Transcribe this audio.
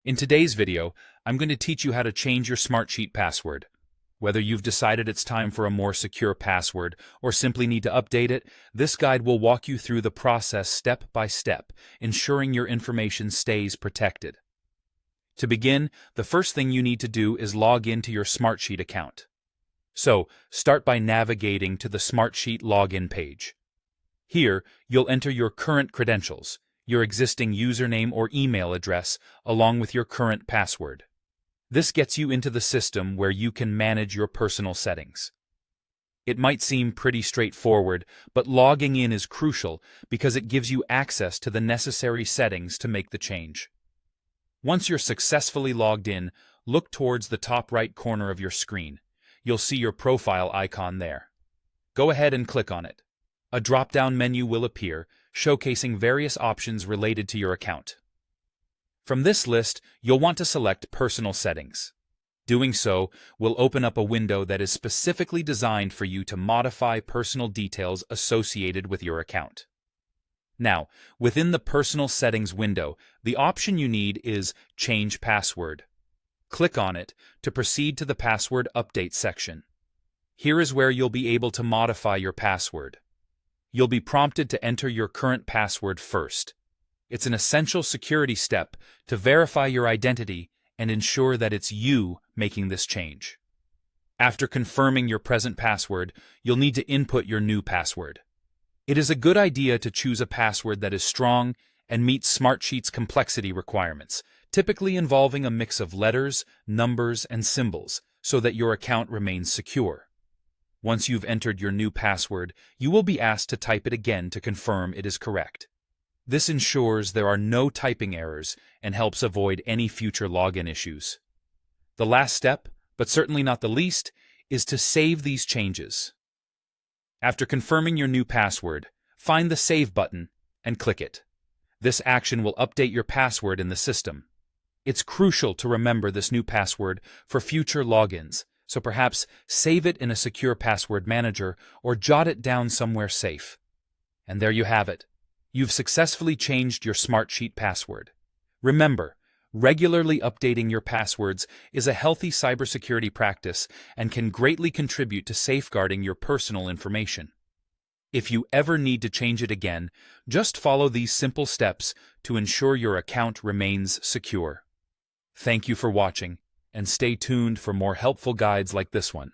In today's video, I'm going to teach you how to change your Smartsheet password. Whether you've decided it's time for a more secure password or simply need to update it, this guide will walk you through the process step by step, ensuring your information stays protected. To begin, the first thing you need to do is log into your Smartsheet account. So, start by navigating to the Smartsheet login page. Here, you'll enter your current credentials, your existing username or email address, along with your current password. This gets you into the system where you can manage your personal settings. It might seem pretty straightforward, but logging in is crucial because it gives you access to the necessary settings to make the change. Once you're successfully logged in, look towards the top right corner of your screen. You'll see your profile icon there. Go ahead and click on it. A drop-down menu will appear, showcasing various options related to your account. From this list, you'll want to select Personal Settings. Doing so will open up a window that is specifically designed for you to modify personal details associated with your account. Now, within the Personal Settings window, the option you need is Change Password. Click on it to proceed to the Password Update section. Here is where you'll be able to modify your password. You'll be prompted to enter your current password first. It's an essential security step to verify your identity and ensure that it's you making this change. After confirming your present password, you'll need to input your new password. It is a good idea to choose a password that is strong and meets Smartsheet's complexity requirements, typically involving a mix of letters, numbers, and symbols, so that your account remains secure. Once you've entered your new password, you will be asked to type it again to confirm it is correct. This ensures there are no typing errors and helps avoid any future login issues. The last step, but certainly not the least, is to save these changes. After confirming your new password, find the Save button and click it. This action will update your password in the system. It's crucial to remember this new password for future logins, so perhaps save it in a secure password manager or jot it down somewhere safe. And there you have it. You've successfully changed your Smartsheet password. Remember, regularly updating your passwords is a healthy cybersecurity practice and can greatly contribute to safeguarding your personal information. If you ever need to change it again, just follow these simple steps to ensure your account remains secure. Thank you for watching, and stay tuned for more helpful guides like this one.